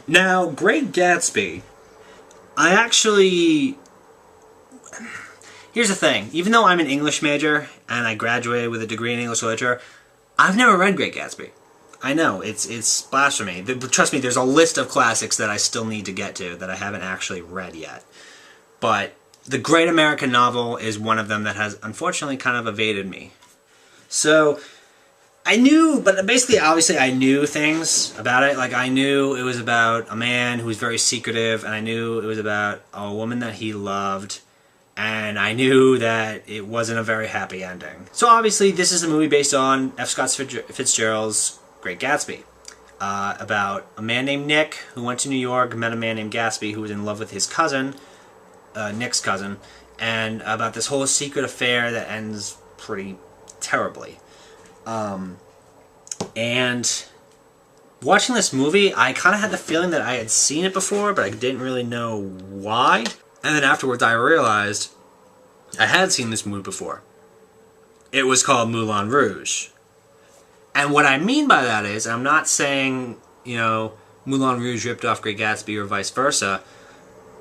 Now, Great Gatsby, here's the thing. Even though I'm an English major and I graduated with a degree in English literature, I've never read Great Gatsby. I know, it's blasphemy. Trust me, there's a list of classics that I still need to get to that I haven't actually read yet. But the Great American Novel is one of them that has, unfortunately, kind of evaded me. So I knew, but basically, obviously, I knew things about it. Like, I knew it was about a man who was very secretive, and I knew it was about a woman that he loved, and I knew that it wasn't a very happy ending. So, obviously, this is a movie based on F. Scott Fitzgerald's Great Gatsby, about a man named Nick who went to New York, met a man named Gatsby who was in love with his cousin, Nick's cousin, and about this whole secret affair that ends pretty terribly. And watching this movie, I kind of had the feeling that I had seen it before, but I didn't really know why. And then afterwards, I realized I had seen this movie before. It was called Moulin Rouge. And what I mean by that is, I'm not saying, you know, Moulin Rouge ripped off Great Gatsby or vice versa.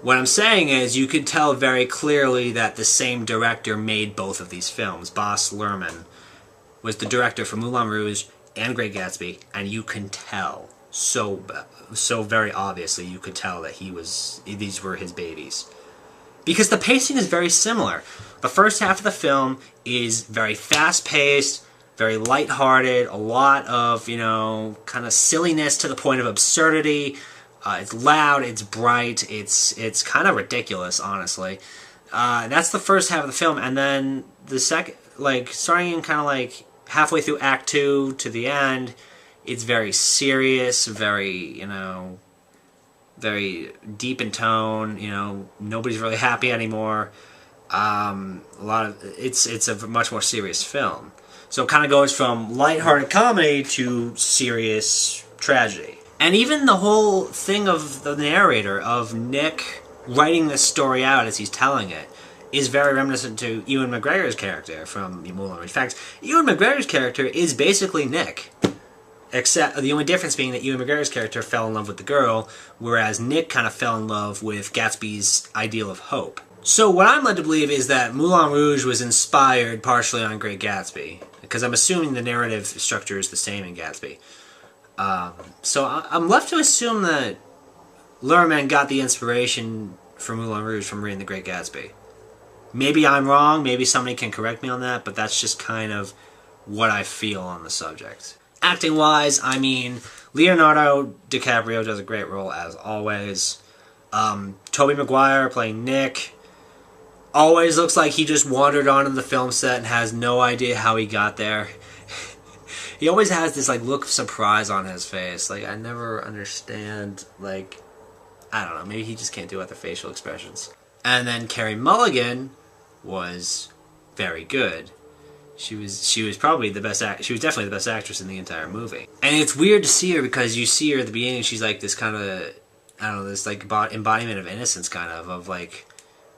What I'm saying is, you could tell very clearly that the same director made both of these films. Baz Luhrmann was the director for Moulin Rouge and Great Gatsby, and you can tell so very obviously, you could tell that these were his babies, because the pacing is very similar. The first half of the film is very fast-paced, very lighthearted, a lot of, you know, kind of silliness to the point of absurdity. It's loud, it's bright, it's kind of ridiculous, honestly. That's the first half of the film, and then the second, like, starting in kind of like halfway through Act 2 to the end, it's very serious, very, you know, very deep in tone. You know, nobody's really happy anymore. It's a much more serious film. So it kind of goes from lighthearted comedy to serious tragedy. And even the whole thing of the narrator, of Nick writing this story out as he's telling it, is very reminiscent to Ewan McGregor's character from Moulin Rouge. In fact, Ewan McGregor's character is basically Nick, except the only difference being that Ewan McGregor's character fell in love with the girl, whereas Nick kind of fell in love with Gatsby's ideal of hope. So what I'm led to believe is that Moulin Rouge was inspired partially on Great Gatsby, because I'm assuming the narrative structure is the same in Gatsby. So I'm left to assume that Luhrmann got the inspiration for Moulin Rouge from reading The Great Gatsby. Maybe I'm wrong, maybe somebody can correct me on that, but that's just kind of what I feel on the subject. Acting-wise, I mean, Leonardo DiCaprio does a great role, as always. Tobey Maguire playing Nick always looks like he just wandered onto the film set and has no idea how he got there. He always has this, like, look of surprise on his face. Like, I never understand, like, I don't know, maybe he just can't do other facial expressions. And then Carey Mulligan was very good. She was probably the best she was definitely the best actress in the entire movie. And it's weird to see her, because you see her at the beginning, she's like this kind of, I don't know, this like embodiment of innocence, kind of like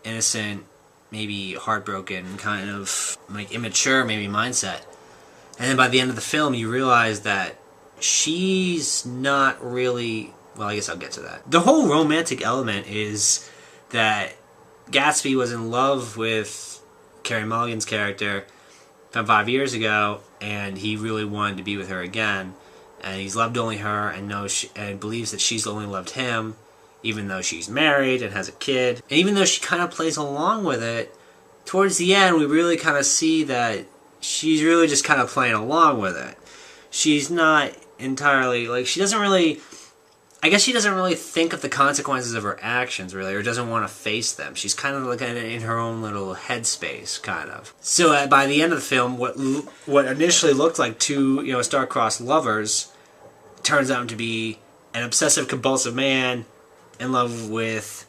innocent, maybe heartbroken, kind of like immature maybe mindset. And then by the end of the film, you realize that she's not really, well, I guess I'll get to that. The whole romantic element is that Gatsby was in love with Carey Mulligan's character from 5 years ago, and he really wanted to be with her again. And he's loved only her, and believes that she's only loved him, even though she's married and has a kid. And even though she kind of plays along with it, towards the end we really kind of see that she's really just kind of playing along with it. She's not entirely, like, she doesn't really think of the consequences of her actions, really, or doesn't want to face them. She's kind of like in her own little headspace, kind of. So by the end of the film, what initially looked like two, you know, star-crossed lovers turns out to be an obsessive-compulsive man in love with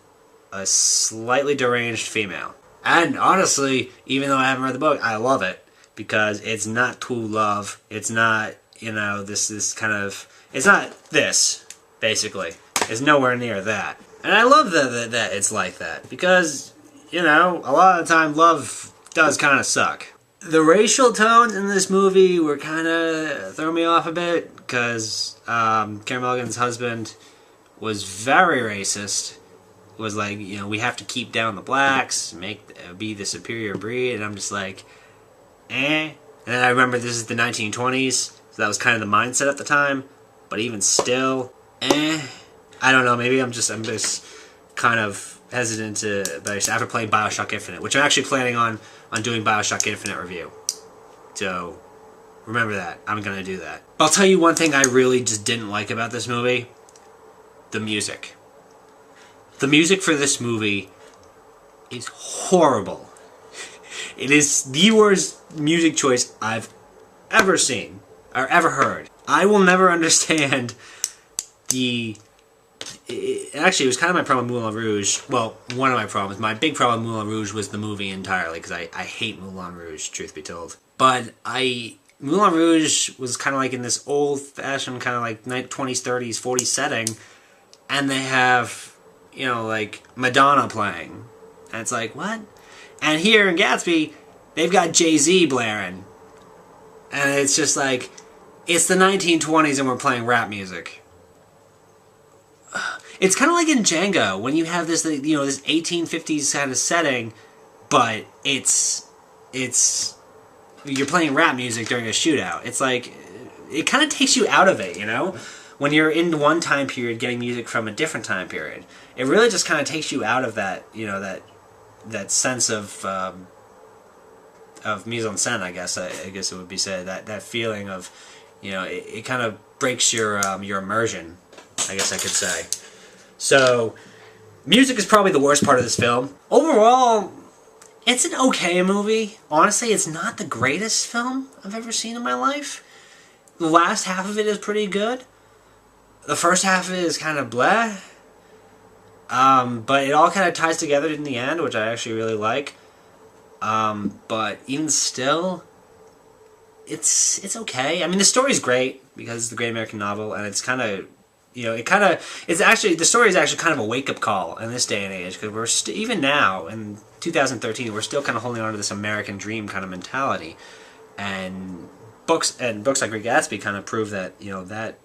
a slightly deranged female. And honestly, even though I haven't read the book, I love it, because it's not true love. It's not, this kind of, it's not this, basically. It's nowhere near that. And I love that it's like that, because, a lot of the time love does kind of suck. The racial tones in this movie were kind of throwing me off a bit, because Karen Mulligan's husband was very racist. Was like, we have to keep down the blacks, be the superior breed, and I'm just like, eh. And then I remember this is the 1920s, so that was kind of the mindset at the time. But even still, eh. I don't know. Maybe I'm just kind of hesitant to. But after playing BioShock Infinite, which I'm actually planning on doing BioShock Infinite review. So remember that. I'm gonna do that. But I'll tell you one thing I really just didn't like about this movie: the music. The music for this movie is horrible. It is the worst music choice I've ever seen or ever heard. I will never understand actually, it was kind of my problem with Moulin Rouge. Well, one of my problems. My big problem with Moulin Rouge was the movie entirely, because I hate Moulin Rouge, truth be told. But Moulin Rouge was kind of like in this old-fashioned kind of like 20s, 30s, 40s setting, and they have, like Madonna playing. And it's like, what? And here in Gatsby, they've got Jay-Z blaring. And it's just like, it's the 1920s and we're playing rap music. It's kind of like in Django, when you have this, this 1850s kind of setting, but you're playing rap music during a shootout. It's like, it kind of takes you out of it, When you're in one time period getting music from a different time period. It really just kind of takes you out of that, that sense of mise en scène, I guess it would be said. That feeling of, it kind of breaks your immersion, I guess I could say. So, music is probably the worst part of this film. Overall, it's an okay movie. Honestly, it's not the greatest film I've ever seen in my life. The last half of it is pretty good. The first half of it is kind of bleh. But it all kind of ties together in the end, which I actually really like. But even still, it's okay. I mean, the story's great, because it's the Great American Novel, and it's kind of, the story is actually kind of a wake-up call in this day and age, because we're even now, in 2013, we're still kind of holding on to this American dream kind of mentality. And books like Great Gatsby kind of prove that, that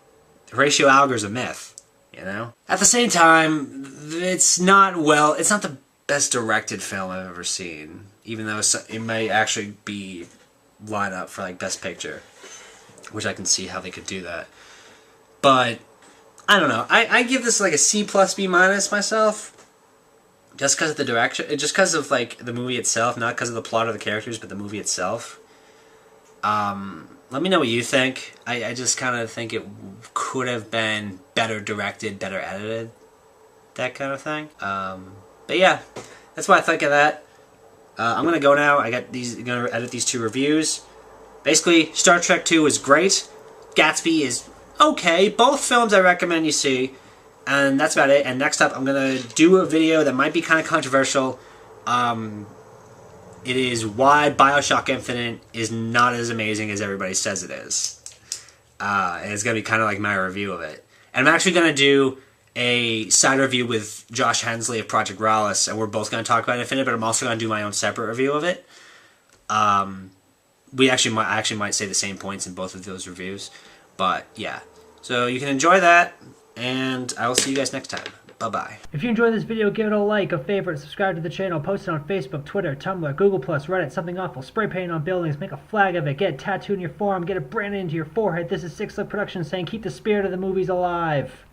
Horatio Alger's a myth, At the same time, it's not the best directed film I've ever seen, even though it may actually be line up for, like, Best Picture, which I can see how they could do that. But I don't know. I give this like a C+, B- myself, just because of the direction, just because of like the movie itself, not because of the plot or the characters, but the movie itself. Let me know what you think. I just kind of think it could have been better directed, better edited, that kind of thing. But yeah, that's what I think of that. I'm gonna go now. I'm gonna edit these two reviews. Basically, Star Trek 2 is great. Gatsby is okay. Both films I recommend you see. And that's about it. And next up, I'm going to do a video that might be kind of controversial. It is why BioShock Infinite is not as amazing as everybody says it is. And it's going to be kind of like my review of it. And I'm actually going to do a side review with Josh Hensley of Project Rallis, and we're both going to talk about Infinite, but I'm also going to do my own separate review of it. I actually might say the same points in both of those reviews. But, yeah. So, you can enjoy that, and I will see you guys next time. Bye-bye. If you enjoyed this video, give it a like, a favorite, subscribe to the channel, post it on Facebook, Twitter, Tumblr, Google+, Reddit, Something Awful, spray paint on buildings, make a flag of it, get it tattooed in your forearm, get it branded into your forehead. This is SickSlickProductions saying keep the spirit of the movies alive.